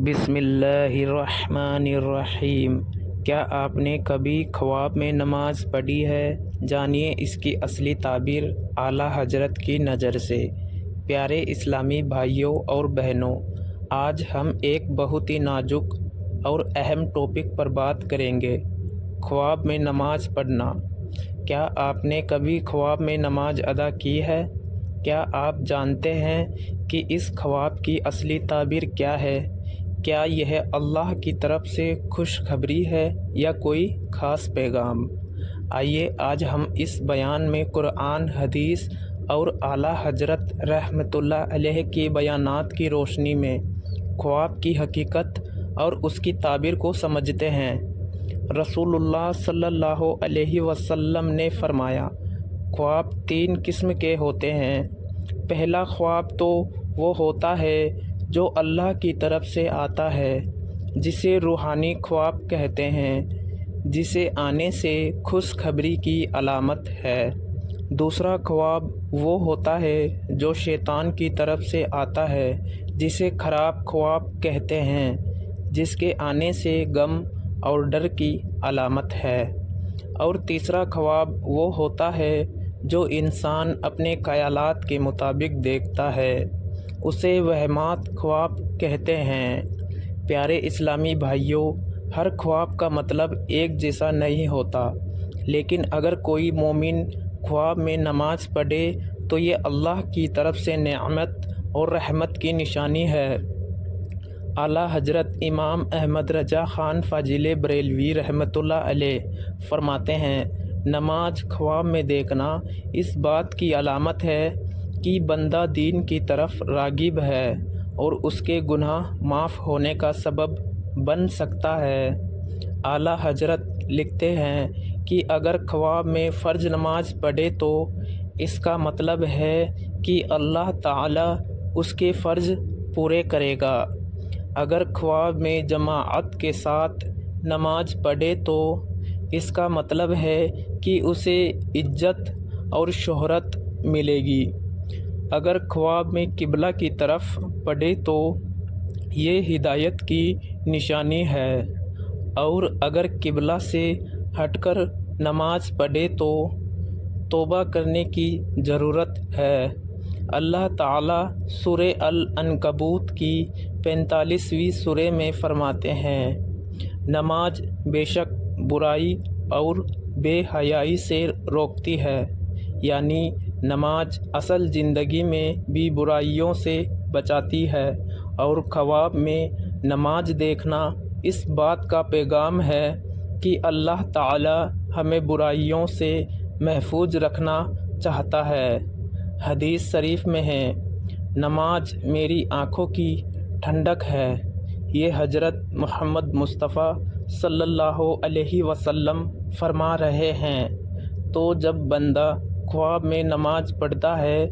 بسم اللہ الرحمن الرحیم۔ کیا آپ نے کبھی خواب میں نماز پڑھی ہے؟ جانیے اس کی اصلی تعبیر اعلیٰ حضرت کی نظر سے۔ پیارے اسلامی بھائیوں اور بہنوں، آج ہم ایک بہت ہی نازک اور اہم ٹاپک پر بات کریں گے: خواب میں نماز پڑھنا۔ کیا آپ نے کبھی خواب میں نماز ادا کی ہے؟ کیا آپ جانتے ہیں کہ اس خواب کی اصلی تعبیر کیا ہے؟ کیا یہ اللہ کی طرف سے خوشخبری ہے یا کوئی خاص پیغام؟ آئیے آج ہم اس بیان میں قرآن، حدیث اور اعلیٰ حضرت رحمۃ اللہ علیہ کے بیانات کی روشنی میں خواب کی حقیقت اور اس کی تعبیر کو سمجھتے ہیں۔ رسول اللہ صلی اللہ علیہ وسلم نے فرمایا، خواب 3 قسم کے ہوتے ہیں۔ پہلا خواب تو وہ ہوتا ہے جو اللہ کی طرف سے آتا ہے، جسے روحانی خواب کہتے ہیں، جسے آنے سے خوشخبری کی علامت ہے۔ دوسرا خواب وہ ہوتا ہے جو شیطان کی طرف سے آتا ہے، جسے خراب خواب کہتے ہیں، جس کے آنے سے غم اور ڈر کی علامت ہے۔ اور تیسرا خواب وہ ہوتا ہے جو انسان اپنے خیالات کے مطابق دیکھتا ہے، اسے وہمات خواب کہتے ہیں۔ پیارے اسلامی بھائیوں، ہر خواب کا مطلب ایک جیسا نہیں ہوتا، لیکن اگر کوئی مومن خواب میں نماز پڑھے تو یہ اللہ کی طرف سے نعمت اور رحمت کی نشانی ہے۔ اعلیٰ حضرت امام احمد رضا خان فاضل بریلوی رحمۃ اللہ علیہ فرماتے ہیں، نماز خواب میں دیکھنا اس بات کی علامت ہے کہ بندہ دین کی طرف راغب ہے اور اس کے گناہ معاف ہونے کا سبب بن سکتا ہے۔ اعلیٰ حضرت لکھتے ہیں کہ اگر خواب میں فرض نماز پڑھے تو اس کا مطلب ہے کہ اللہ تعالیٰ اس کے فرض پورے کرے گا۔ اگر خواب میں جماعت کے ساتھ نماز پڑھے تو اس کا مطلب ہے کہ اسے عزت اور شہرت ملے گی۔ اگر خواب میں قبلہ کی طرف پڑھے تو یہ ہدایت کی نشانی ہے، اور اگر قبلہ سے ہٹ کر نماز پڑھے تو توبہ کرنے کی ضرورت ہے۔ اللہ تعالیٰ سورہ العنکبوت کی 45ویں سورہ میں فرماتے ہیں، نماز بے شک برائی اور بے حیائی سے روکتی ہے، یعنی نماز اصل زندگی میں بھی برائیوں سے بچاتی ہے، اور خواب میں نماز دیکھنا اس بات کا پیغام ہے کہ اللہ تعالیٰ ہمیں برائیوں سے محفوظ رکھنا چاہتا ہے۔ حدیث شریف میں ہے، نماز میری آنکھوں کی ٹھنڈک ہے۔ یہ حضرت محمد مصطفیٰ صلی اللہ علیہ وسلم فرما رہے ہیں۔ تو جب بندہ خواب میں نماز پڑھتا ہے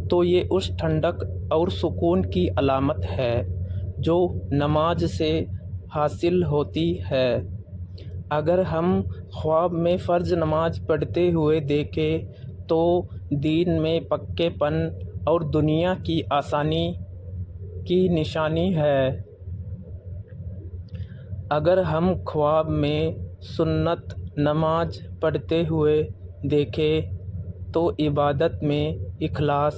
تو یہ اس ٹھنڈک اور سکون کی علامت ہے جو نماز سے حاصل ہوتی ہے۔ اگر ہم خواب میں فرض نماز پڑھتے ہوئے دیکھیں تو دین میں پکے پن اور دنیا کی آسانی کی نشانی ہے۔ اگر ہم خواب میں سنت نماز پڑھتے ہوئے دیکھیں تو عبادت میں اخلاص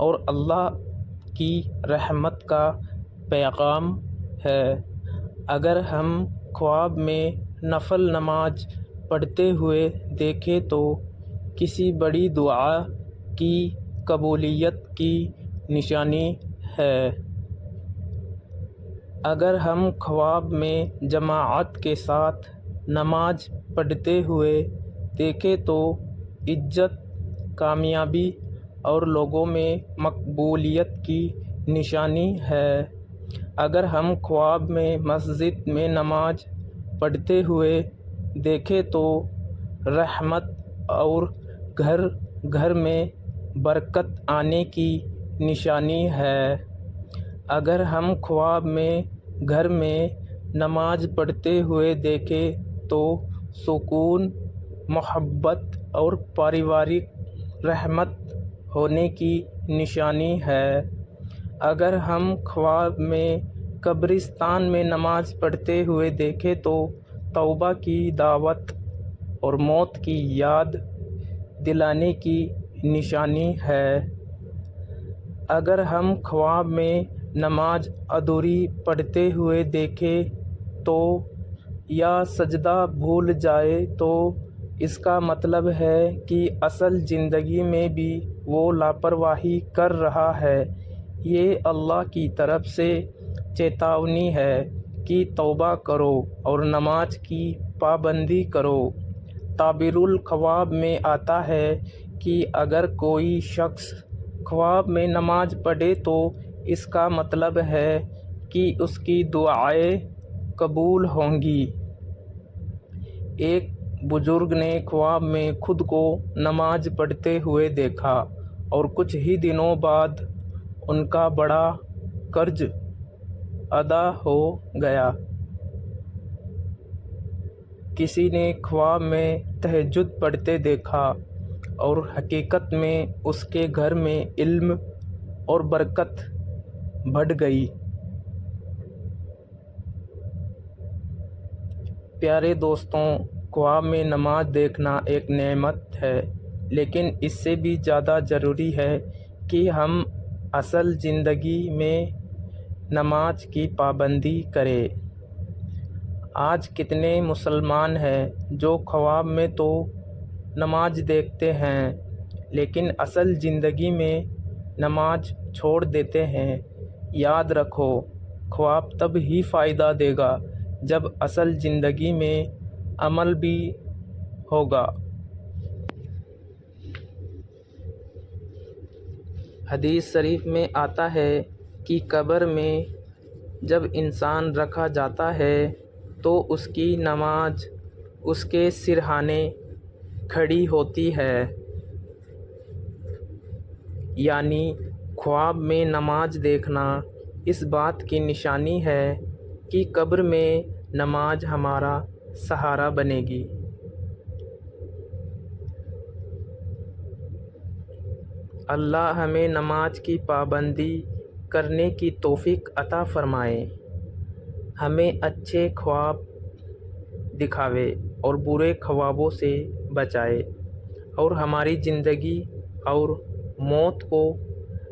اور اللہ کی رحمت کا پیغام ہے۔ اگر ہم خواب میں نفل نماز پڑھتے ہوئے دیکھیں تو کسی بڑی دعا کی قبولیت کی نشانی ہے۔ اگر ہم خواب میں جماعت کے ساتھ نماز پڑھتے ہوئے دیکھیں تو عزت، کامیابی اور لوگوں میں مقبولیت کی نشانی ہے۔ اگر ہم خواب میں مسجد میں نماز پڑھتے ہوئے دیکھیں تو رحمت اور گھر گھر میں برکت آنے کی نشانی ہے۔ اگر ہم خواب میں گھر میں نماز پڑھتے ہوئے دیکھیں تو سکون، محبت اور پریوارک رحمت ہونے کی نشانی ہے۔ اگر ہم خواب میں قبرستان میں نماز پڑھتے ہوئے دیکھے تو توبہ کی دعوت اور موت کی یاد دلانے کی نشانی ہے۔ اگر ہم خواب میں نماز ادھوری پڑھتے ہوئے دیکھیں تو یا سجدہ بھول جائے تو اس کا مطلب ہے کہ اصل زندگی میں بھی وہ لاپرواہی کر رہا ہے۔ یہ اللہ کی طرف سے چیتاونی ہے کہ توبہ کرو اور نماز کی پابندی کرو۔ تعبیر الخواب میں آتا ہے کہ اگر کوئی شخص خواب میں نماز پڑھے تو اس کا مطلب ہے کہ اس کی دعائیں قبول ہوں گی۔ ایک بزرگ نے خواب میں خود کو نماز پڑھتے ہوئے دیکھا اور کچھ ہی دنوں بعد ان کا بڑا قرض ادا ہو گیا۔ کسی نے خواب میں تہجد پڑھتے دیکھا اور حقیقت میں اس کے گھر میں علم اور برکت بڑھ گئی۔ پیارے دوستوں، خواب میں نماز دیکھنا ایک نعمت ہے، لیکن اس سے بھی زیادہ ضروری ہے کہ ہم اصل زندگی میں نماز کی پابندی کریں۔ آج کتنے مسلمان ہیں جو خواب میں تو نماز دیکھتے ہیں لیکن اصل زندگی میں نماز چھوڑ دیتے ہیں۔ یاد رکھو، خواب تب ہی فائدہ دے گا جب اصل زندگی میں عمل بھی ہوگا۔ حدیث شریف میں آتا ہے کہ قبر میں جب انسان رکھا جاتا ہے تو اس کی نماز اس کے سرہانے کھڑی ہوتی ہے، یعنی خواب میں نماز دیکھنا اس بات کی نشانی ہے کہ قبر میں نماز ہمارا سہارا بنے گی۔ اللہ ہمیں نماز کی پابندی کرنے کی توفیق عطا فرمائے، ہمیں اچھے خواب دکھاوے اور برے خوابوں سے بچائے، اور ہماری زندگی اور موت کو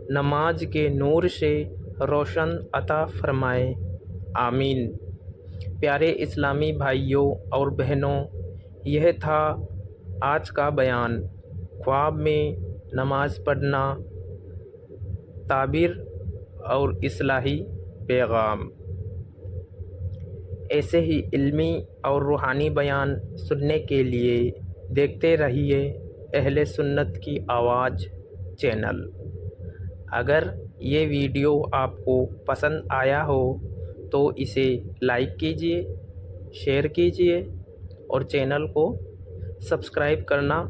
نماز کے نور سے روشن عطا فرمائے، آمین۔ پیارے اسلامی بھائیوں اور بہنوں، یہ تھا آج کا بیان، خواب میں نماز پڑھنا، تعبیر اور اصلاحی پیغام۔ ایسے ہی علمی اور روحانی بیان سننے کے لیے دیکھتے رہیے اہل سنت کی آواز چینل۔ اگر یہ ویڈیو آپ کو پسند آیا ہو تو اسے لائک کیجیے، شیئر کیجیے اور چینل کو سبسکرائب کرنا